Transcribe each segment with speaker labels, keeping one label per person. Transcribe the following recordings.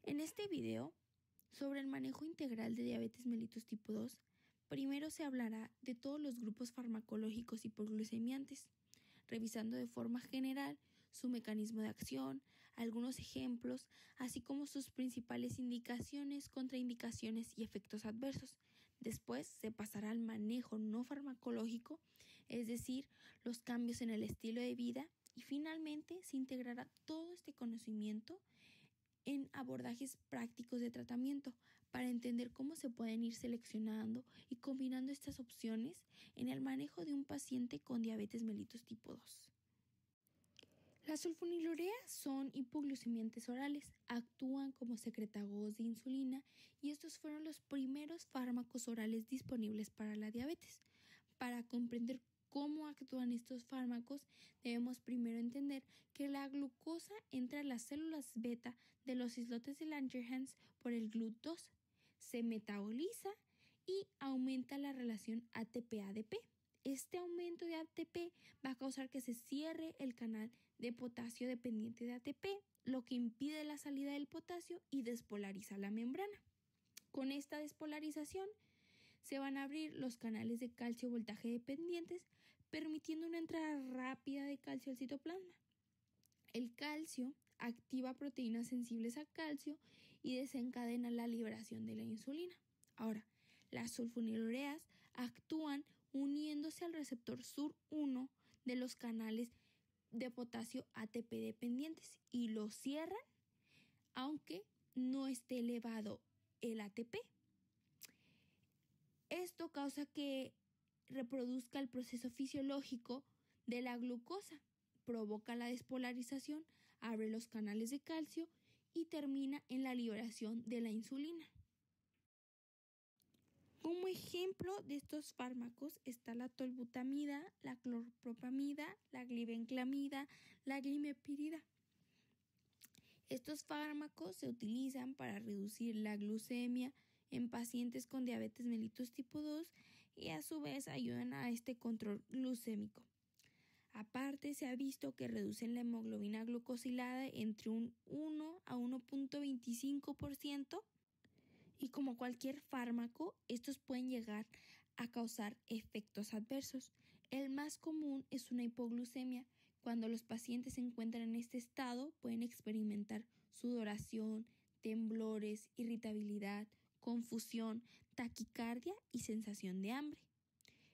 Speaker 1: En este video, sobre el manejo integral de diabetes mellitus tipo 2, primero se hablará de todos los grupos farmacológicos hipoglucemiantes, revisando de forma general su mecanismo de acción, algunos ejemplos, así como sus principales indicaciones, contraindicaciones y efectos adversos. Después se pasará al manejo no farmacológico, es decir, los cambios en el estilo de vida, y finalmente se integrará todo este conocimiento en abordajes prácticos de tratamiento para entender cómo se pueden ir seleccionando y combinando estas opciones en el manejo de un paciente con diabetes mellitus tipo 2. Las sulfonilureas son hipoglucemiantes orales, actúan como secretagogos de insulina y estos fueron los primeros fármacos orales disponibles para la diabetes. Para comprender cómo actúan estos fármacos, debemos primero entender que la glucosa entra a las células beta de los islotes de Langerhans por el GLUT2, se metaboliza y aumenta la relación ATP-ADP. Este aumento de ATP va a causar que se cierre el canal de potasio dependiente de ATP, lo que impide la salida del potasio y despolariza la membrana. Con esta despolarización se van a abrir los canales de calcio voltaje dependientes, permitiendo una entrada rápida de calcio al citoplasma. El calcio activa proteínas sensibles al calcio y desencadena la liberación de la insulina. Ahora, las sulfonilureas actúan uniéndose al receptor SUR1 de los canales de potasio ATP dependientes y lo cierran aunque no esté elevado el ATP. Esto causa que reproduzca el proceso fisiológico de la glucosa, provoca la despolarización, abre los canales de calcio y termina en la liberación de la insulina. Como ejemplo de estos fármacos está la tolbutamida, la clorpropamida, la glibenclamida, la glimepirida. Estos fármacos se utilizan para reducir la glucemia en pacientes con diabetes mellitus tipo 2 y a su vez ayudan a este control glucémico. Aparte, se ha visto que reducen la hemoglobina glucosilada entre un 1 a 1.25%. Y como cualquier fármaco, estos pueden llegar a causar efectos adversos. El más común es una hipoglucemia. Cuando los pacientes se encuentran en este estado, pueden experimentar sudoración, temblores, irritabilidad, confusión, taquicardia y sensación de hambre.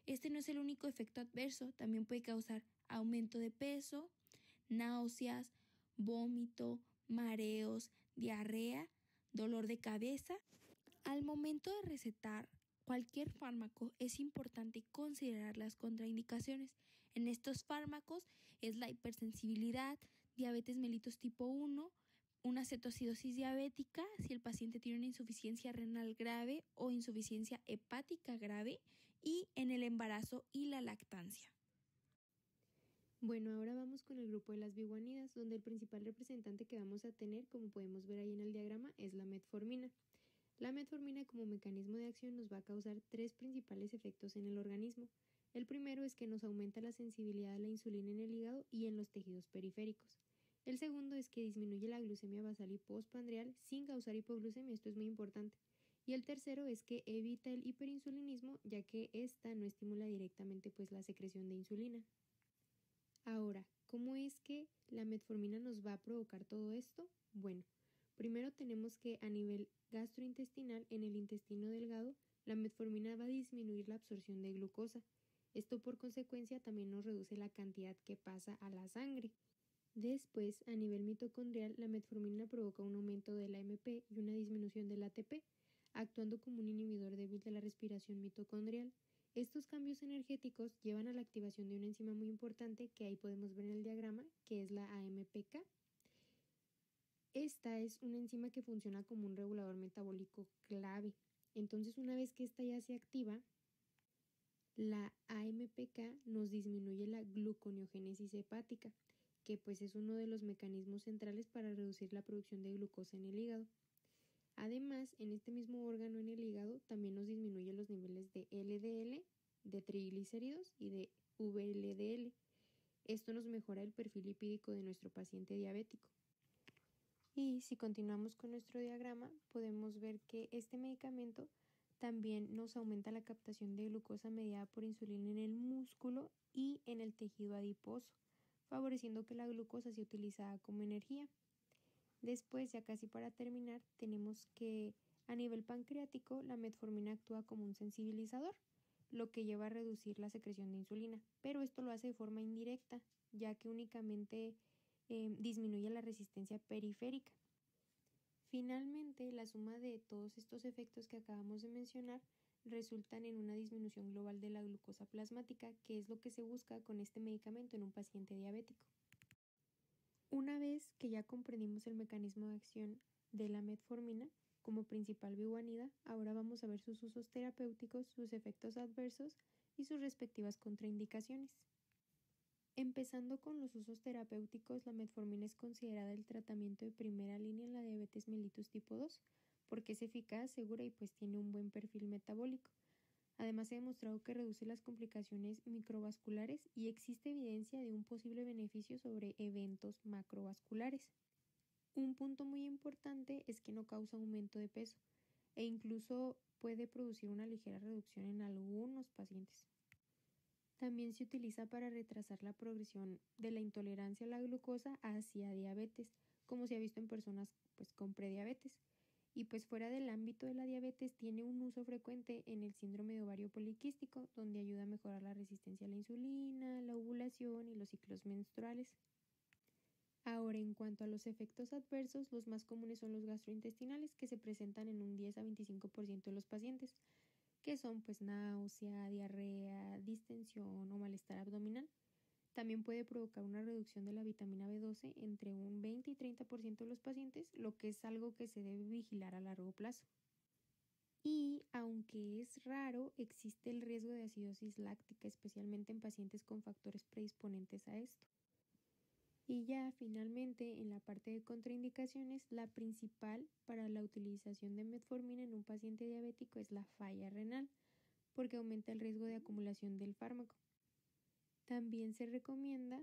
Speaker 1: Este no es el único efecto adverso, también puede causar aumento de peso, náuseas, vómito, mareos, diarrea, dolor de cabeza. Al momento de recetar cualquier fármaco es importante considerar las contraindicaciones. En estos fármacos es la hipersensibilidad, diabetes mellitus tipo 1, una cetoacidosis diabética si el paciente tiene una insuficiencia renal grave o insuficiencia hepática grave y en el embarazo y la lactancia.
Speaker 2: Bueno, ahora vamos con el grupo de las biguanidas, donde el principal representante que vamos a tener, como podemos ver ahí en el diagrama, es la metformina. La metformina como mecanismo de acción nos va a causar tres principales efectos en el organismo. El primero es que nos aumenta la sensibilidad a la insulina en el hígado y en los tejidos periféricos. El segundo es que disminuye la glucemia basal y postprandial sin causar hipoglucemia, esto es muy importante. Y el tercero es que evita el hiperinsulinismo, ya que esta no estimula directamente la secreción de insulina. Ahora, ¿cómo es que la metformina nos va a provocar todo esto? Bueno, primero tenemos que a nivel gastrointestinal, en el intestino delgado, la metformina va a disminuir la absorción de glucosa. Esto por consecuencia también nos reduce la cantidad que pasa a la sangre. Después, a nivel mitocondrial, la metformina provoca un aumento de la AMP y una disminución del ATP, actuando como un inhibidor débil de la respiración mitocondrial. Estos cambios energéticos llevan a la activación de una enzima muy importante que ahí podemos ver en el diagrama, que es la AMPK. Esta es una enzima que funciona como un regulador metabólico clave. Entonces, una vez que esta ya se activa, la AMPK nos disminuye la gluconeogénesis hepática, que es uno de los mecanismos centrales para reducir la producción de glucosa en el hígado. Además, en este mismo órgano en el hígado también nos disminuye los niveles de LDL, de triglicéridos y de VLDL. Esto nos mejora el perfil lipídico de nuestro paciente diabético. Y si continuamos con nuestro diagrama, podemos ver que este medicamento también nos aumenta la captación de glucosa mediada por insulina en el músculo y en el tejido adiposo, favoreciendo que la glucosa sea utilizada como energía. Después, ya casi para terminar, tenemos que a nivel pancreático la metformina actúa como un sensibilizador, lo que lleva a reducir la secreción de insulina, pero esto lo hace de forma indirecta, ya que únicamente disminuye la resistencia periférica. Finalmente, la suma de todos estos efectos que acabamos de mencionar resultan en una disminución global de la glucosa plasmática, que es lo que se busca con este medicamento en un paciente diabético. Una vez que ya comprendimos el mecanismo de acción de la metformina como principal bioguanida, ahora vamos a ver sus usos terapéuticos, sus efectos adversos y sus respectivas contraindicaciones. Empezando con los usos terapéuticos, la metformina es considerada el tratamiento de primera línea en la diabetes mellitus tipo 2 porque es eficaz, segura y pues tiene un buen perfil metabólico. Además, se ha demostrado que reduce las complicaciones microvasculares y existe evidencia de un posible beneficio sobre eventos macrovasculares. Un punto muy importante es que no causa aumento de peso e incluso puede producir una ligera reducción en algunos pacientes. También se utiliza para retrasar la progresión de la intolerancia a la glucosa hacia diabetes, como se ha visto en personas con prediabetes. Y pues fuera del ámbito de la diabetes tiene un uso frecuente en el síndrome de ovario poliquístico, donde ayuda a mejorar la resistencia a la insulina, la ovulación y los ciclos menstruales. Ahora, en cuanto a los efectos adversos, los más comunes son los gastrointestinales, que se presentan en un 10 a 25% de los pacientes, que son náusea, diarrea, distensión o malestar abdominal. También puede provocar una reducción de la vitamina B12 entre un 20 y 30% de los pacientes, lo que es algo que se debe vigilar a largo plazo. Y aunque es raro, existe el riesgo de acidosis láctica, especialmente en pacientes con factores predisponentes a esto. Y ya finalmente, en la parte de contraindicaciones, la principal para la utilización de metformina en un paciente diabético es la falla renal, porque aumenta el riesgo de acumulación del fármaco. También se recomienda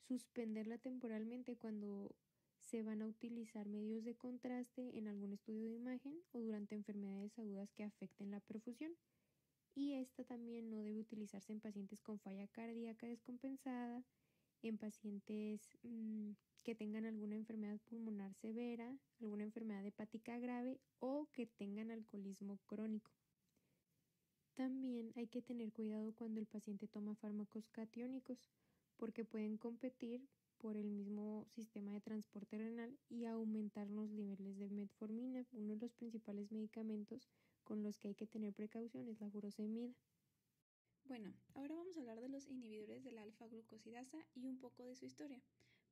Speaker 2: suspenderla temporalmente cuando se van a utilizar medios de contraste en algún estudio de imagen o durante enfermedades agudas que afecten la perfusión. Y esta también no debe utilizarse en pacientes con falla cardíaca descompensada, en pacientes que tengan alguna enfermedad pulmonar severa, alguna enfermedad hepática grave o que tengan alcoholismo crónico. También hay que tener cuidado cuando el paciente toma fármacos catiónicos, porque pueden competir por el mismo sistema de transporte renal y aumentar los niveles de metformina. Uno de los principales medicamentos con los que hay que tener precaución es la furosemida.
Speaker 1: Bueno, ahora vamos a hablar de los inhibidores de la alfa-glucosidasa y un poco de su historia.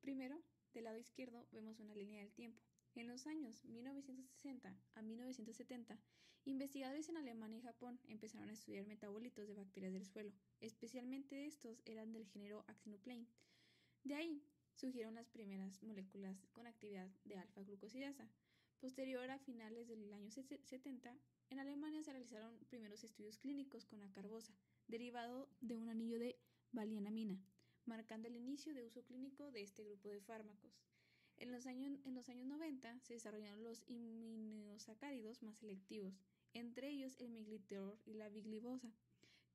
Speaker 1: Primero, del lado izquierdo vemos una línea del tiempo. En los años 1960 a 1970, investigadores en Alemania y Japón empezaron a estudiar metabolitos de bacterias del suelo, especialmente estos eran del género Actinoplein. De ahí surgieron las primeras moléculas con actividad de alfa-glucosidasa. Posterior a finales del año 70, en Alemania se realizaron primeros estudios clínicos con la carbosa, derivado de un anillo de valianamina, marcando el inicio de uso clínico de este grupo de fármacos. En los años 90 se desarrollaron los aminosacáridos más selectivos, entre ellos el miglitol y la biglibosa,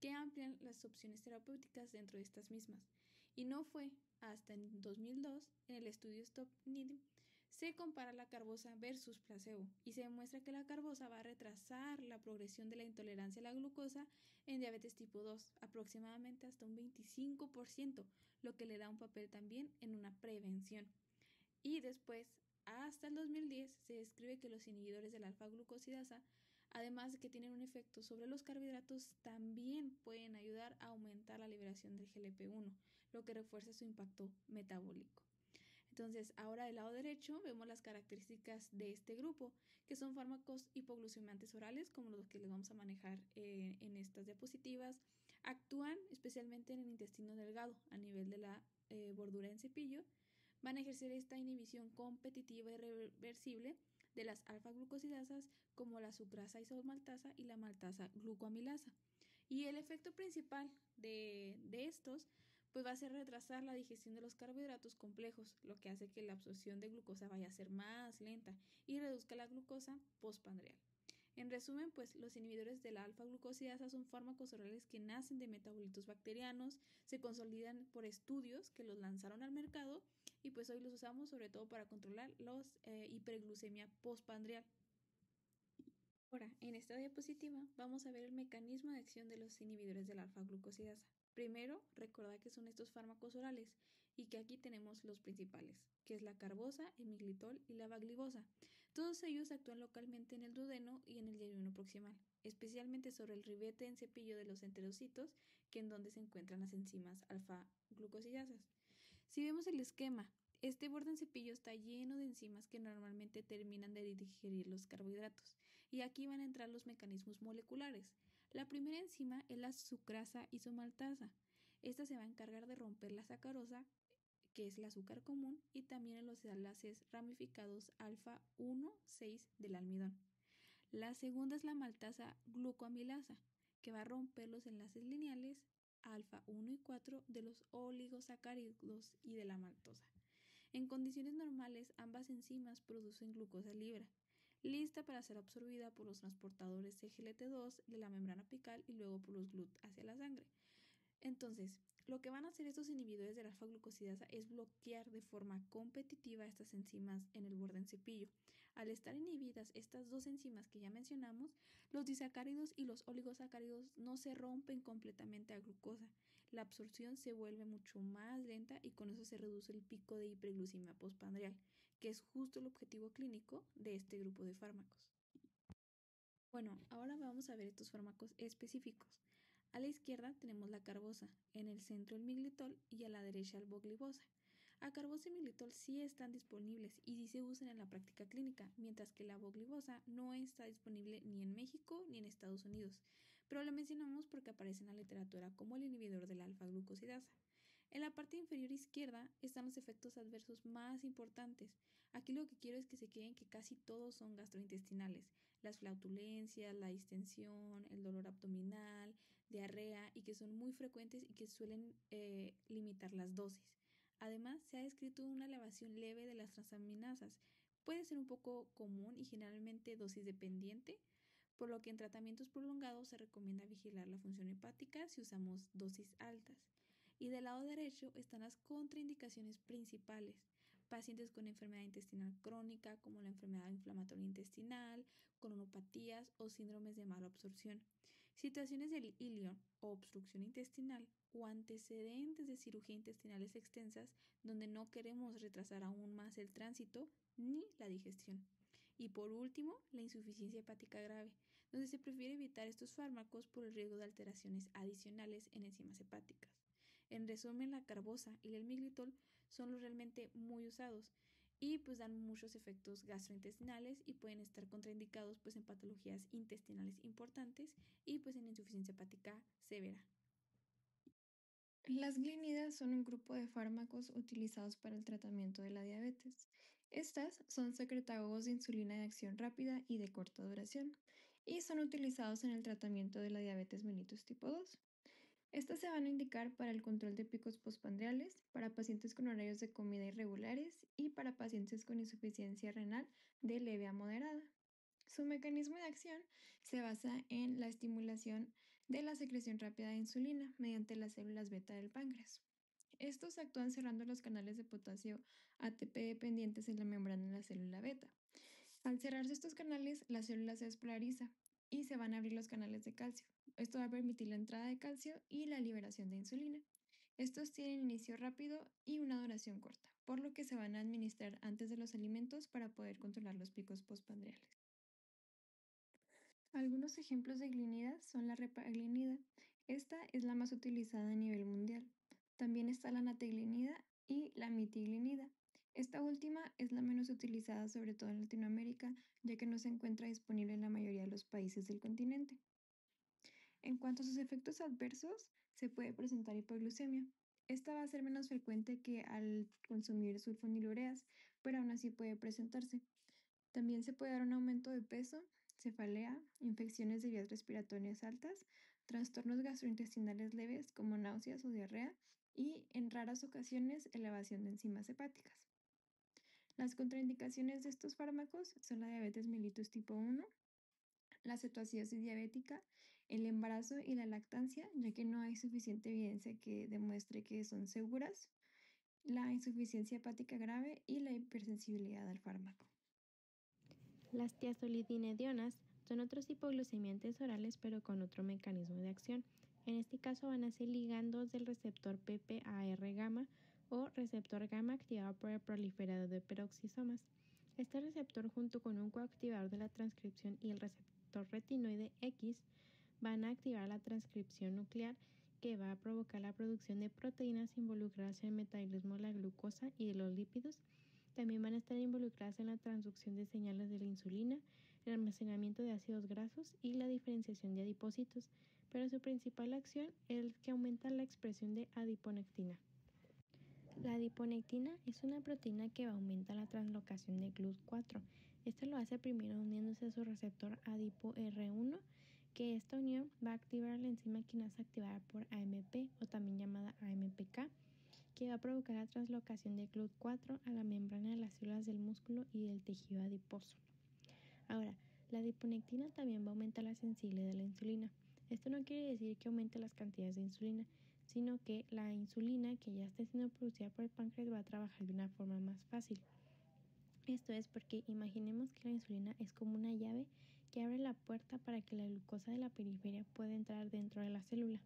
Speaker 1: que amplian las opciones terapéuticas dentro de estas mismas. Y no fue hasta en 2002, en el estudio STOP-NID, se compara la carbosa versus placebo y se demuestra que la carbosa va a retrasar la progresión de la intolerancia a la glucosa en diabetes tipo 2, aproximadamente hasta un 25%, lo que le da un papel también en una prevención. Y después, hasta el 2010, se describe que los inhibidores de la alfa-glucosidasa, además de que tienen un efecto sobre los carbohidratos, también pueden ayudar a aumentar la liberación del GLP-1, lo que refuerza su impacto metabólico. Entonces, ahora del lado derecho vemos las características de este grupo, que son fármacos hipoglucemiantes orales, como los que les vamos a manejar en estas diapositivas. Actúan especialmente en el intestino delgado, a nivel de la bordura en cepillo. Van a ejercer esta inhibición competitiva y reversible de las alfa-glucosidasas como la sucrasa isomaltasa y la maltasa glucoamilasa. Y el efecto principal de estos
Speaker 3: pues va a hacer retrasar la digestión de los carbohidratos complejos, lo que hace que la absorción de glucosa vaya a ser más lenta y reduzca la glucosa postprandial. En resumen, pues los inhibidores de la alfa-glucosidasa son fármacos orales que nacen de metabolitos bacterianos, se consolidan por estudios que los lanzaron al mercado y pues hoy los usamos sobre todo para controlar los hiperglucemia postprandial. Ahora, en esta diapositiva vamos a ver el mecanismo de acción de los inhibidores de la alfa-glucosidasa. Primero, recordad que son estos fármacos orales y que aquí tenemos los principales, que es la carbosa, el miglitol y la vaglibosa. Todos ellos actúan localmente en el duodeno y en el yeyuno proximal, especialmente sobre el ribete en cepillo de los enterocitos, que es donde se encuentran las enzimas alfa-glucosidasas. Si vemos el esquema, este borde en cepillo está lleno de enzimas que normalmente terminan de digerir los carbohidratos. Y aquí van a entrar los mecanismos moleculares. La primera enzima es la sucrasa isomaltasa. Esta se va a encargar de romper la sacarosa, que es el azúcar común, y también en los enlaces ramificados alfa 1,6 del almidón. La segunda es la maltasa glucoamilasa, que va a romper los enlaces lineales alfa 1 y 4 de los oligosacáridos y de la maltosa. En condiciones normales, ambas enzimas producen glucosa libre, lista para ser absorbida por los transportadores CGLT2 de la membrana apical y luego por los GLUT hacia la sangre. Entonces, lo que van a hacer estos inhibidores de la alfa-glucosidasa es bloquear de forma competitiva estas enzimas en el borde en cepillo. Al estar inhibidas estas dos enzimas que ya mencionamos, los disacáridos y los oligosacáridos no se rompen completamente a glucosa. La absorción se vuelve mucho más lenta y con eso se reduce el pico de hiperglucemia postprandial, que es justo el objetivo clínico de este grupo de fármacos. Bueno, ahora vamos a ver estos fármacos específicos. A la izquierda tenemos la carbosa, en el centro el miglitol y a la derecha el voglibosa. A carbosa y miglitol sí están disponibles y sí se usan en la práctica clínica, mientras que la voglibosa no está disponible ni en México ni en Estados Unidos, pero la mencionamos porque aparece en la literatura como el inhibidor de la alfa-glucosidasa. En la parte inferior izquierda están los efectos adversos más importantes. Aquí lo que quiero es que se queden que casi todos son gastrointestinales. Las flatulencias, la distensión, el dolor abdominal, diarrea y que son muy frecuentes y que suelen limitar las dosis. Además, se ha descrito una elevación leve de las transaminasas. Puede ser un poco común y generalmente dosis dependiente, por lo que en tratamientos prolongados se recomienda vigilar la función hepática si usamos dosis altas. Y del lado derecho están las contraindicaciones principales. Pacientes con enfermedad intestinal crónica, como la enfermedad inflamatoria intestinal, colonopatías o síndromes de mala absorción. Situaciones del ilion o obstrucción intestinal o antecedentes de cirugía intestinales extensas donde no queremos retrasar aún más el tránsito ni la digestión. Y por último, la insuficiencia hepática grave, donde se prefiere evitar estos fármacos por el riesgo de alteraciones adicionales en enzimas hepáticas. En resumen, la carbosa y el miglitol son los realmente muy usados y pues dan muchos efectos gastrointestinales y pueden estar contraindicados pues en patologías intestinales importantes y pues en insuficiencia hepática severa.
Speaker 4: Las glinidas son un grupo de fármacos utilizados para el tratamiento de la diabetes. Estas son secretagogos de insulina de acción rápida y de corta duración y son utilizados en el tratamiento de la diabetes mellitus tipo 2. Estas se van a indicar para el control de picos postprandiales, para pacientes con horarios de comida irregulares y para pacientes con insuficiencia renal de leve a moderada. Su mecanismo de acción se basa en la estimulación de la secreción rápida de insulina mediante las células beta del páncreas. Estos actúan cerrando los canales de potasio ATP dependientes en la membrana de la célula beta. Al cerrarse estos canales, la célula se despolariza y se van a abrir los canales de calcio. Esto va a permitir la entrada de calcio y la liberación de insulina. Estos tienen inicio rápido y una duración corta, por lo que se van a administrar antes de los alimentos para poder controlar los picos postprandiales. Algunos ejemplos de glinidas son la repaglinida. Esta es la más utilizada a nivel mundial. También está la nateglinida y la mitiglinida. Esta última es la menos utilizada sobre todo en Latinoamérica, ya que no se encuentra disponible en la mayoría de los países del continente. En cuanto a sus efectos adversos, se puede presentar hipoglucemia. Esta va a ser menos frecuente que al consumir sulfonilureas, pero aún así puede presentarse. También se puede dar un aumento de peso, cefalea, infecciones de vías respiratorias altas, trastornos gastrointestinales leves como náuseas o diarrea y en raras ocasiones elevación de enzimas hepáticas. Las contraindicaciones de estos fármacos son la diabetes mellitus tipo 1, la cetoacidosis diabética, el embarazo y la lactancia, ya que no hay suficiente evidencia que demuestre que son seguras, la insuficiencia hepática grave y la hipersensibilidad al fármaco.
Speaker 2: Las tiazolidinedionas son otros hipoglucemiantes orales pero con otro mecanismo de acción. En este caso van a ser ligandos del receptor PPAR gamma o receptor gamma activado por el proliferador de peroxisomas. Este receptor junto con un coactivador de la transcripción y el receptor retinoide X van a activar la transcripción nuclear que va a provocar la producción de proteínas involucradas en el metabolismo de la glucosa y de los lípidos. También van a estar involucradas en la transducción de señales de la insulina, el almacenamiento de ácidos grasos y la diferenciación de adipocitos, pero su principal acción es que aumenta la expresión de adiponectina. La adiponectina es una proteína que aumenta la translocación de GLUT4. Esto lo hace primero uniéndose a su receptor ADIPO-R1, que esta unión va a activar la enzima quinasa activada por AMP o también llamada AMPK, que va a provocar la translocación de GLUT4 a la membrana de las células del músculo y del tejido adiposo. Ahora, la adiponectina también va a aumentar la sensibilidad de la insulina. Esto no quiere decir que aumente las cantidades de insulina, sino que la insulina que ya está siendo producida por el páncreas va a trabajar de una forma más fácil. Esto es porque imaginemos que la insulina es como una llave que abre la puerta para que la glucosa de la periferia pueda entrar dentro de la célula.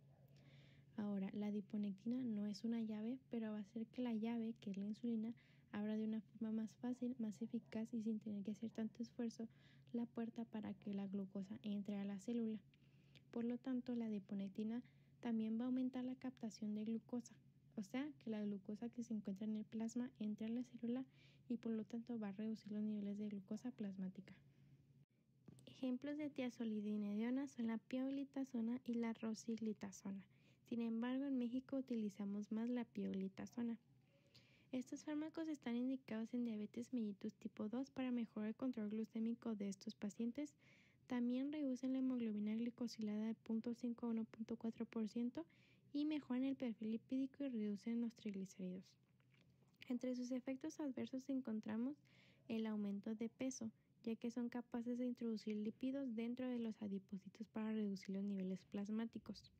Speaker 2: Ahora, la adiponectina no es una llave, pero va a hacer que la llave, que es la insulina, abra de una forma más fácil, más eficaz y sin tener que hacer tanto esfuerzo la puerta para que la glucosa entre a la célula. Por lo tanto, la adiponectina también va a aumentar la captación de glucosa, o sea, que la glucosa que se encuentra en el plasma entre a la célula y por lo tanto va a reducir los niveles de glucosa plasmática. Ejemplos de tiazolidinedionas son la pioglitazona y la rosiglitazona. Sin embargo, en México utilizamos más la pioglitazona. Estos fármacos están indicados en diabetes mellitus tipo 2 para mejorar el control glucémico de estos pacientes. También reducen la hemoglobina glicosilada de 0.5 a 1.4% y mejoran el perfil lipídico y reducen los triglicéridos. Entre sus efectos adversos encontramos el aumento de peso, ya que son capaces de introducir lípidos dentro de los adipocitos para reducir los niveles plasmáticos.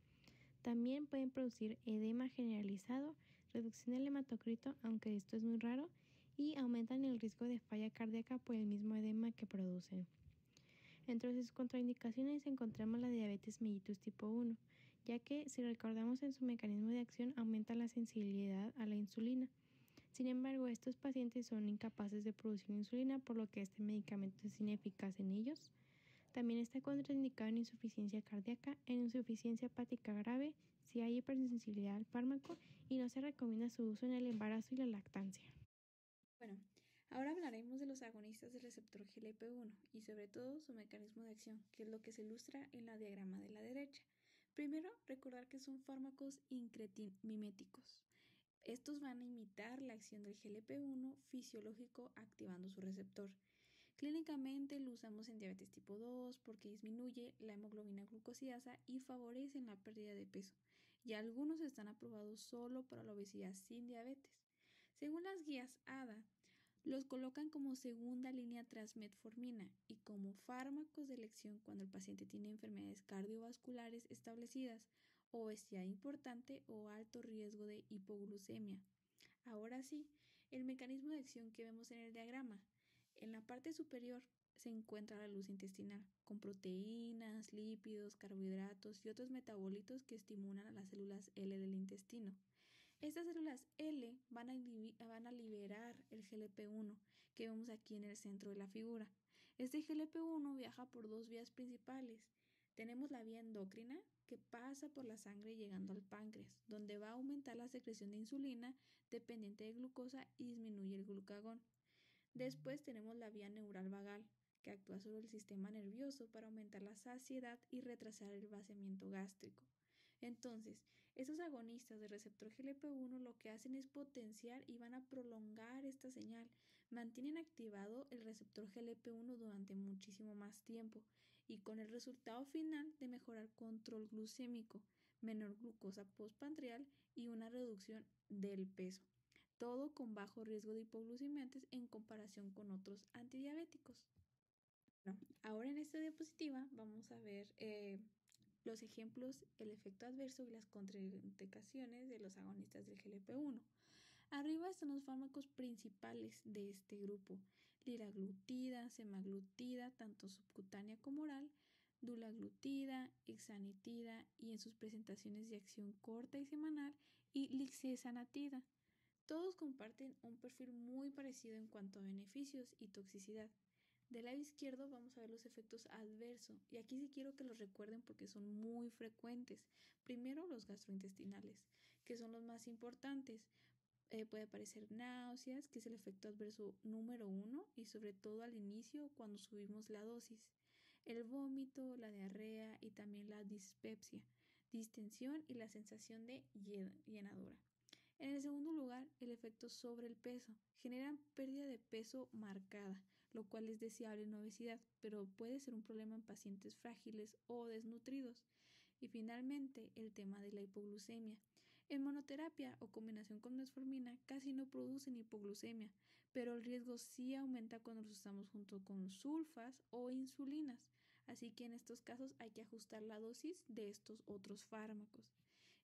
Speaker 2: También pueden producir edema generalizado, reducción del hematocrito, aunque esto es muy raro, y aumentan el riesgo de falla cardíaca por el mismo edema que producen. Entre sus contraindicaciones encontramos la diabetes mellitus tipo 1, ya que si recordamos en su mecanismo de acción aumenta la sensibilidad a la insulina. Sin embargo, estos pacientes son incapaces de producir insulina, por lo que este medicamento es ineficaz en ellos. También está contraindicado en insuficiencia cardíaca, en insuficiencia hepática grave, si hay hipersensibilidad al fármaco y no se recomienda su uso en el embarazo y la lactancia.
Speaker 3: Bueno, ahora hablaremos de los agonistas del receptor GLP-1 y sobre todo su mecanismo de acción, que es lo que se ilustra en la diagrama de la derecha. Primero, recordar que son fármacos incretin-miméticos. Estos van a imitar la acción del GLP-1 fisiológico activando su receptor. Clínicamente lo usamos en diabetes tipo 2 porque disminuye la hemoglobina glucosidasa y favorecen la pérdida de peso, y algunos están aprobados solo para la obesidad sin diabetes. Según las guías ADA, los colocan como segunda línea tras metformina y como fármacos de elección cuando el paciente tiene enfermedades cardiovasculares establecidas, obesidad importante o alto riesgo de hipoglucemia. Ahora sí, el mecanismo de acción que vemos en el diagrama. En la parte superior se encuentra la luz intestinal, con proteínas, lípidos, carbohidratos y otros metabolitos que estimulan a las células L del intestino. Estas células L van a liberar el GLP-1 que vemos aquí en el centro de la figura. Este GLP-1 viaja por dos vías principales. Tenemos la vía endocrina que pasa por la sangre llegando al páncreas, donde va a aumentar la secreción de insulina dependiente de glucosa y disminuye el glucagón. Después tenemos la vía neural vagal, que actúa sobre el sistema nervioso para aumentar la saciedad y retrasar el vaciamiento gástrico. Entonces, estos agonistas del receptor GLP-1 lo que hacen es potenciar y van a prolongar esta señal. Mantienen activado el receptor GLP-1 durante muchísimo más tiempo y con el resultado final de mejorar control glucémico, menor glucosa postprandial y una reducción del peso. Todo con bajo riesgo de hipoglucemiantes en comparación con otros antidiabéticos. Bueno, ahora en esta diapositiva vamos a ver los ejemplos, el efecto adverso y las contraindicaciones de los agonistas del GLP-1. Arriba están los fármacos principales de este grupo: liraglutida, semaglutida, tanto subcutánea como oral, dulaglutida, ixanitida y en sus presentaciones de acción corta y semanal, y lixesanatida. Todos comparten un perfil muy parecido en cuanto a beneficios y toxicidad. Del lado izquierdo vamos a ver los efectos adversos, y aquí sí quiero que los recuerden porque son muy frecuentes. Primero, los gastrointestinales, que son los más importantes. Puede aparecer náuseas, que es el efecto adverso número 1, y sobre todo al inicio cuando subimos la dosis. El vómito, la diarrea y también la dispepsia, distensión y la sensación de llenadura. En el segundo lugar, el efecto sobre el peso. Generan pérdida de peso marcada, lo cual es deseable en obesidad, pero puede ser un problema en pacientes frágiles o desnutridos. Y finalmente, el tema de la hipoglucemia. En monoterapia o combinación con metformina casi no producen hipoglucemia, pero el riesgo sí aumenta cuando los usamos junto con sulfas o insulinas, así que en estos casos hay que ajustar la dosis de estos otros fármacos.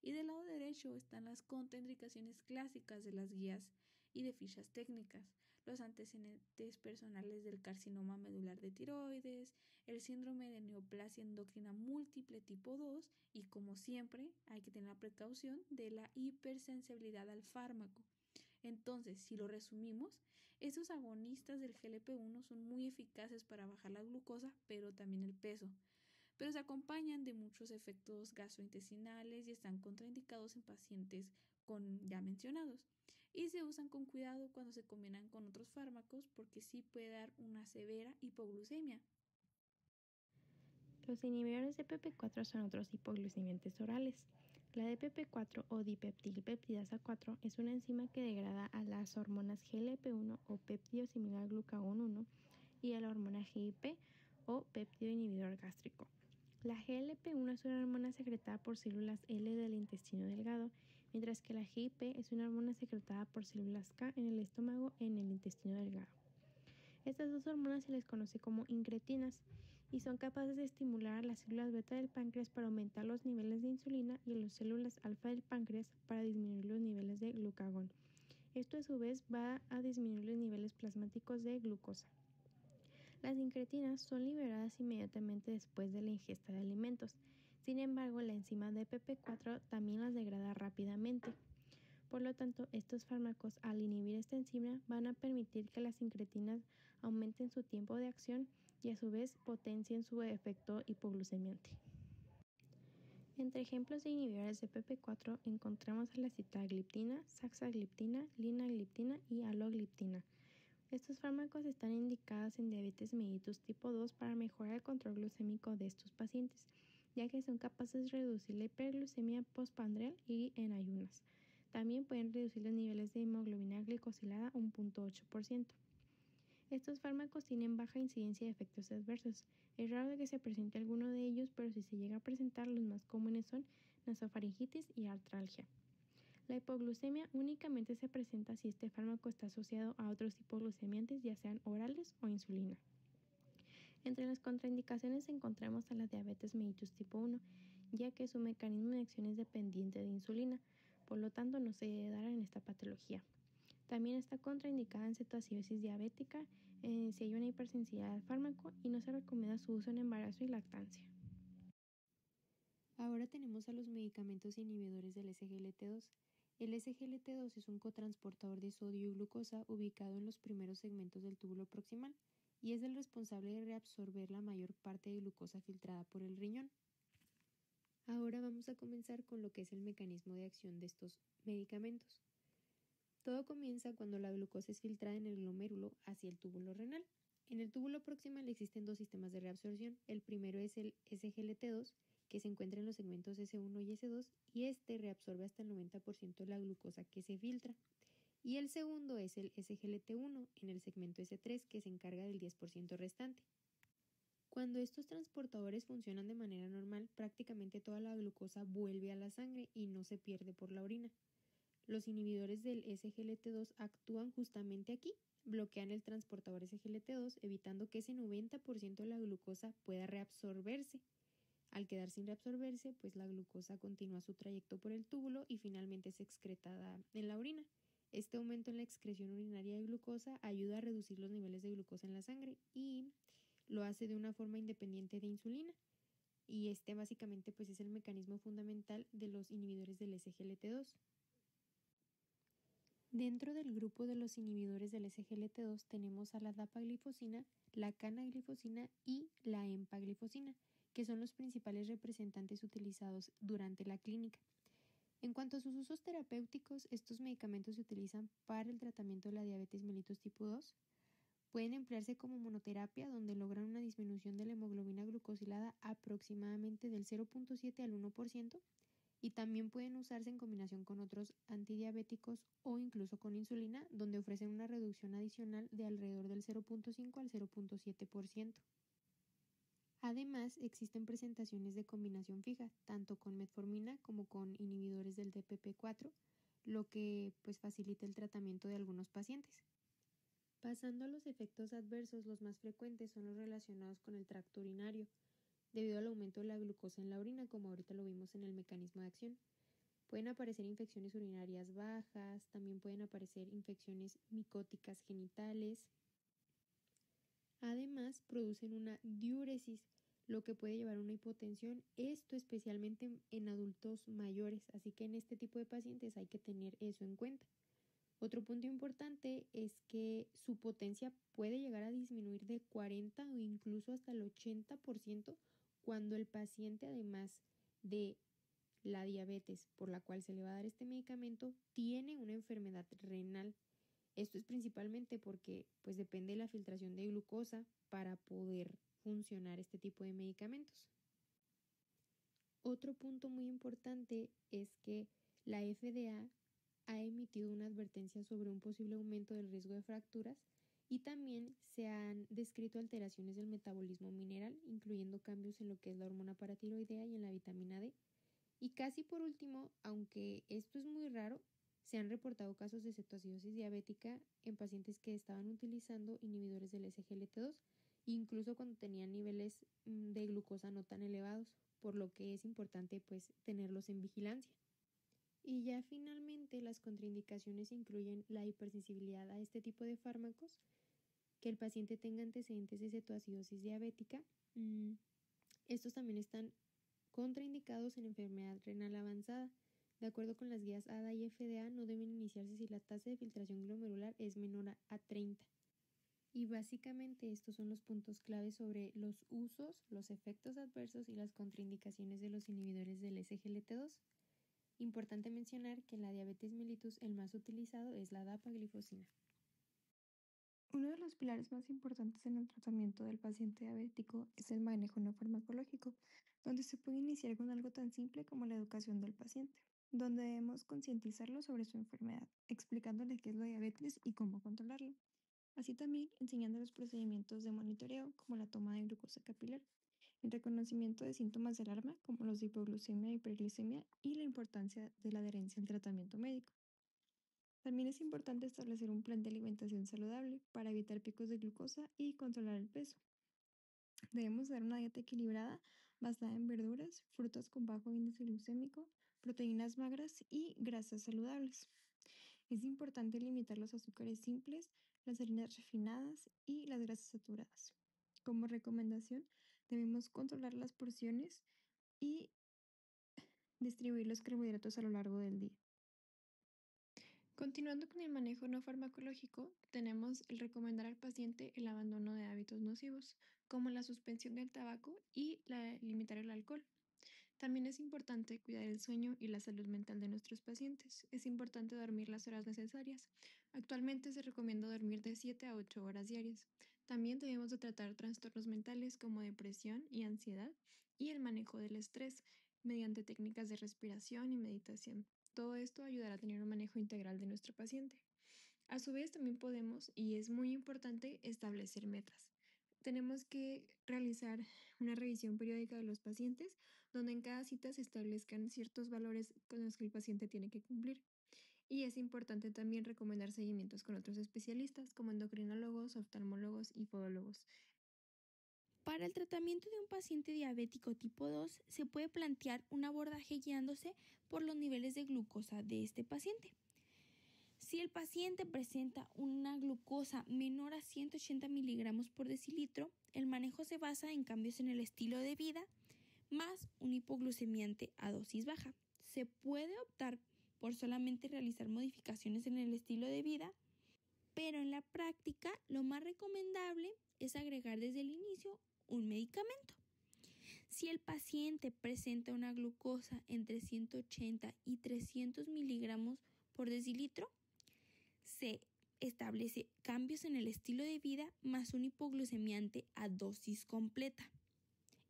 Speaker 3: Y del lado derecho están las contraindicaciones clásicas de las guías y de fichas técnicas, los antecedentes personales del carcinoma medular de tiroides, el síndrome de neoplasia endocrina múltiple tipo 2 y, como siempre, hay que tener la precaución de la hipersensibilidad al fármaco. Entonces, si lo resumimos, estos agonistas del GLP-1 son muy eficaces para bajar la glucosa, pero también el peso, pero se acompañan de muchos efectos gastrointestinales y están contraindicados en pacientes con ya mencionados, y se usan con cuidado cuando se combinan con otros fármacos porque sí puede dar una severa hipoglucemia.
Speaker 2: Los inhibidores de PP4 son otros hipoglucemiantes orales. La DPP4 o dipeptilpeptidasa 4 es una enzima que degrada a las hormonas GLP-1 o péptido similar al glucagón 1 y a la hormona GIP o péptido inhibidor gástrico. La GLP-1 es una hormona secretada por células L del intestino delgado, mientras que la GIP es una hormona secretada por células K en el estómago en el intestino delgado. Estas dos hormonas se les conoce como incretinas y son capaces de estimular a las células beta del páncreas para aumentar los niveles de insulina y a las células alfa del páncreas para disminuir los niveles de glucagón. Esto a su vez va a disminuir los niveles plasmáticos de glucosa. Las incretinas son liberadas inmediatamente después de la ingesta de alimentos. Sin embargo, la enzima DPP4 también las degrada rápidamente. Por lo tanto, estos fármacos, al inhibir esta enzima, van a permitir que las incretinas aumenten su tiempo de acción y a su vez potencien su efecto hipoglucemiante. Entre ejemplos de inhibidores de PP4 encontramos a la sitagliptina, saxagliptina, linagliptina y alogliptina. Estos fármacos están indicados en diabetes mellitus tipo 2 para mejorar el control glucémico de estos pacientes, ya que son capaces de reducir la hiperglucemia postprandial y en ayunas. También pueden reducir los niveles de hemoglobina glicosilada un 0.8%. Estos fármacos tienen baja incidencia de efectos adversos. Es raro que se presente alguno de ellos, pero si se llega a presentar, los más comunes son nasofaringitis y artralgia. La hipoglucemia únicamente se presenta si este fármaco está asociado a otros hipoglucemiantes, ya sean orales o insulina. Entre las contraindicaciones encontramos a la diabetes mellitus tipo 1, ya que su mecanismo de acción es dependiente de insulina, por lo tanto no se debe dar en esta patología. También está contraindicada en cetoacidosis diabética si hay una hipersensibilidad al fármaco y no se recomienda su uso en embarazo y lactancia. Ahora tenemos a los medicamentos inhibidores del SGLT2. El SGLT2 es un cotransportador de sodio y glucosa ubicado en los primeros segmentos del túbulo proximal y es el responsable de reabsorber la mayor parte de glucosa filtrada por el riñón. Ahora vamos a comenzar con lo que es el mecanismo de acción de estos medicamentos. Todo comienza cuando la glucosa es filtrada en el glomérulo hacia el túbulo renal. En el túbulo proximal existen dos sistemas de reabsorción. El primero es el SGLT2, que se encuentra en los segmentos S1 y S2, y este reabsorbe hasta el 90% de la glucosa que se filtra. Y el segundo es el SGLT1 en el segmento S3, que se encarga del 10% restante. Cuando estos transportadores funcionan de manera normal, prácticamente toda la glucosa vuelve a la sangre y no se pierde por la orina. Los inhibidores del SGLT2 actúan justamente aquí, bloquean el transportador SGLT2, evitando que ese 90% de la glucosa pueda reabsorberse. Al quedar sin reabsorberse, pues la glucosa continúa su trayecto por el túbulo y finalmente es excretada en la orina. Este aumento en la excreción urinaria de glucosa ayuda a reducir los niveles de glucosa en la sangre y lo hace de una forma independiente de insulina. Y este básicamente pues es el mecanismo fundamental de los inhibidores del SGLT2. Dentro del grupo de los inhibidores del SGLT2 tenemos a la dapaglifosina, la canaglifosina y la empaglifosina, que son los principales representantes utilizados durante la clínica. En cuanto a sus usos terapéuticos, estos medicamentos se utilizan para el tratamiento de la diabetes mellitus tipo 2. Pueden emplearse como monoterapia, donde logran una disminución de la hemoglobina glucosilada aproximadamente del 0.7 al 1%, y también pueden usarse en combinación con otros antidiabéticos o incluso con insulina, donde ofrecen una reducción adicional de alrededor del 0.5 al 0.7%. Además, existen presentaciones de combinación fija, tanto con metformina como con inhibidores del DPP4, lo que pues facilita el tratamiento de algunos pacientes. Pasando a los efectos adversos, los más frecuentes son los relacionados con el tracto urinario, debido al aumento de la glucosa en la orina, como ahorita lo vimos en el mecanismo de acción. Pueden aparecer infecciones urinarias bajas, también pueden aparecer infecciones micóticas genitales. Además, producen una diuresis, lo que puede llevar a una hipotensión, esto especialmente en adultos mayores, así que en este tipo de pacientes hay que tener eso en cuenta. Otro punto importante es que su potencia puede llegar a disminuir de 40 o incluso hasta el 80% cuando el paciente, además de la diabetes por la cual se le va a dar este medicamento, tiene una enfermedad renal. Esto es principalmente porque pues depende de la filtración de glucosa para poder funcionar este tipo de medicamentos. Otro punto muy importante es que la FDA ha emitido una advertencia sobre un posible aumento del riesgo de fracturas y también se han descrito alteraciones del metabolismo mineral, incluyendo cambios en lo que es la hormona paratiroidea y en la vitamina D. Y casi por último, aunque esto es muy raro, se han reportado casos de cetoacidosis diabética en pacientes que estaban utilizando inhibidores del SGLT2, incluso cuando tenían niveles de glucosa no tan elevados, por lo que es importante pues tenerlos en vigilancia. Y ya finalmente las contraindicaciones incluyen la hipersensibilidad a este tipo de fármacos, que el paciente tenga antecedentes de cetoacidosis diabética. Estos también están contraindicados en enfermedad renal avanzada. De acuerdo con las guías ADA y FDA, no deben iniciarse si la tasa de filtración glomerular es menor a 30. Y básicamente estos son los puntos clave sobre los usos, los efectos adversos y las contraindicaciones de los inhibidores del SGLT2. Importante mencionar que en la diabetes mellitus el más utilizado es la dapaglifosina.
Speaker 4: Uno de los pilares más importantes en el tratamiento del paciente diabético es el manejo no farmacológico, donde se puede iniciar con algo tan simple como la educación del paciente, donde debemos concientizarlo sobre su enfermedad, explicándole qué es la diabetes y cómo controlarlo. Así también enseñando los procedimientos de monitoreo como la toma de glucosa capilar, el reconocimiento de síntomas de alarma como los de hipoglucemia y hiperglicemia y la importancia de la adherencia al tratamiento médico. También es importante establecer un plan de alimentación saludable para evitar picos de glucosa y controlar el peso. Debemos dar una dieta equilibrada basada en verduras, frutas con bajo índice glucémico, proteínas magras y grasas saludables. Es importante limitar los azúcares simples, las harinas refinadas y las grasas saturadas. Como recomendación, debemos controlar las porciones y distribuir los carbohidratos a lo largo del día. Continuando con el manejo no farmacológico, tenemos el recomendar al paciente el abandono de hábitos nocivos, como la suspensión del tabaco y limitar el alcohol. También es importante cuidar el sueño y la salud mental de nuestros pacientes. Es importante dormir las horas necesarias. Actualmente se recomienda dormir de 7 a 8 horas diarias. También debemos de tratar trastornos mentales como depresión y ansiedad y el manejo del estrés mediante técnicas de respiración y meditación. Todo esto ayudará a tener un manejo integral de nuestro paciente. A su vez, también podemos, y es muy importante, establecer metas. tenemos que realizar una revisión periódica de los pacientes, donde en cada cita se establezcan ciertos valores con los que el paciente tiene que cumplir. Y es importante también recomendar seguimientos con otros especialistas como endocrinólogos, oftalmólogos y podólogos.
Speaker 1: Para el tratamiento de un paciente diabético tipo 2 se puede plantear un abordaje guiándose por los niveles de glucosa de este paciente. Si el paciente presenta una glucosa menor a 180 miligramos por decilitro, el manejo se basa en cambios en el estilo de vida más un hipoglucemiante a dosis baja. Se puede optar por solamente realizar modificaciones en el estilo de vida, pero en la práctica lo más recomendable es agregar desde el inicio un medicamento. Si el paciente presenta una glucosa entre 180 y 300 miligramos por decilitro, se establece cambios en el estilo de vida más un hipoglucemiante a dosis completa.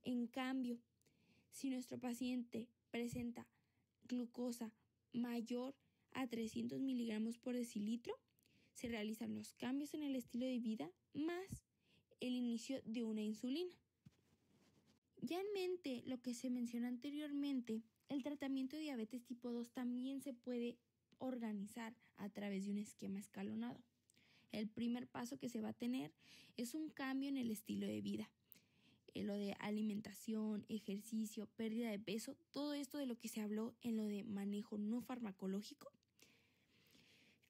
Speaker 1: En cambio, si nuestro paciente presenta glucosa mayor a 300 miligramos por decilitro, se realizan los cambios en el estilo de vida más el inicio de una insulina. Ya en mente lo que se mencionó anteriormente, el tratamiento de diabetes tipo 2 también se puede organizar a través de un esquema escalonado. El primer paso que se va a tener es un cambio en el estilo de vida. Lo de alimentación, ejercicio, pérdida de peso, todo esto de lo que se habló en lo de manejo no farmacológico.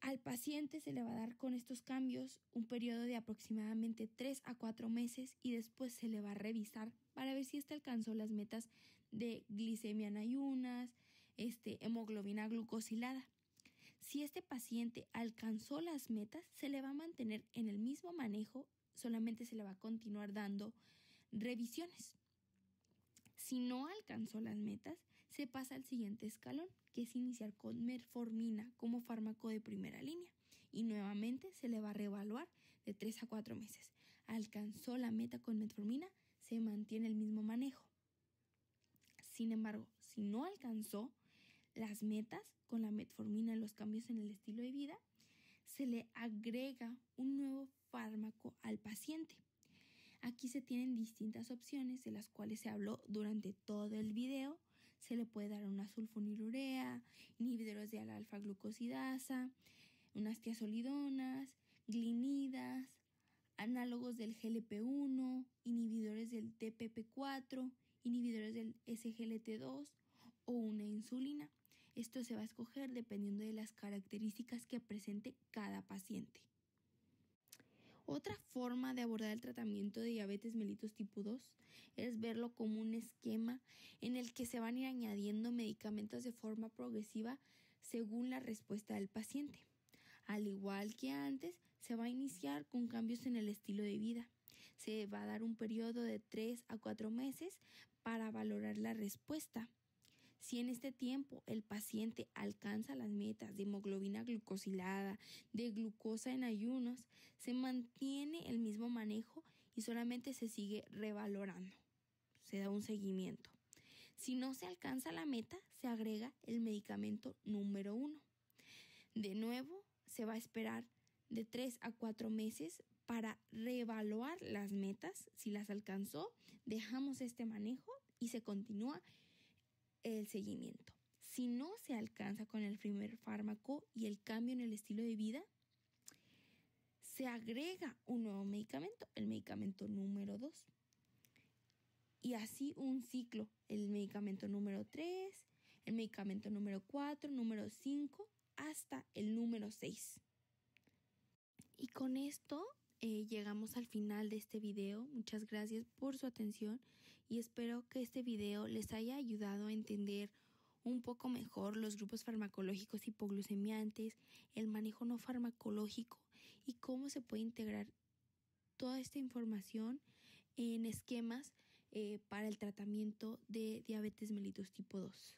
Speaker 1: Al paciente se le va a dar con estos cambios un periodo de aproximadamente 3 a 4 meses y después se le va a revisar para ver si éste alcanzó las metas de glicemia en ayunas, hemoglobina glucosilada. Si este paciente alcanzó las metas, se le va a mantener en el mismo manejo, solamente se le va a continuar dando revisiones. Si no alcanzó las metas, se pasa al siguiente escalón, que es iniciar con metformina como fármaco de primera línea. Y nuevamente se le va a reevaluar de 3 a 4 meses. Alcanzó la meta con metformina, se mantiene el mismo manejo. Sin embargo, si no alcanzó las metas con la metformina y los cambios en el estilo de vida, se le agrega un nuevo fármaco al paciente. Aquí se tienen distintas opciones de las cuales se habló durante todo el video. Se le puede dar una sulfonilurea, inhibidores de la alfa-glucosidasa, unas tiazolidonas, glinidas, análogos del GLP-1, inhibidores del TPP4, inhibidores del SGLT2 o una insulina. Esto se va a escoger dependiendo de las características que presente cada paciente. Otra forma de abordar el tratamiento de diabetes mellitus tipo 2 es verlo como un esquema en el que se van a ir añadiendo medicamentos de forma progresiva según la respuesta del paciente. Al igual que antes, se va a iniciar con cambios en el estilo de vida. Se va a dar un periodo de 3 a 4 meses para valorar la respuesta. Si en este tiempo el paciente alcanza las metas de hemoglobina glucosilada, de glucosa en ayunos, se mantiene el mismo manejo y solamente se sigue revalorando. Se da un seguimiento. Si no se alcanza la meta, se agrega el medicamento número 1. De nuevo, se va a esperar de 3 a 4 meses para reevaluar las metas. Si las alcanzó, dejamos este manejo y se continúa el seguimiento. Si no se alcanza con el primer fármaco y el cambio en el estilo de vida, se agrega un nuevo medicamento, el medicamento número 2. Y así un ciclo, el medicamento número 3, el medicamento número 4, número 5, hasta el número 6. Y con esto llegamos al final de este video. Muchas gracias por su atención y espero que este video les haya ayudado a entender un poco mejor los grupos farmacológicos hipoglucemiantes, el manejo no farmacológico y cómo se puede integrar toda esta información en esquemas para el tratamiento de diabetes mellitus tipo 2.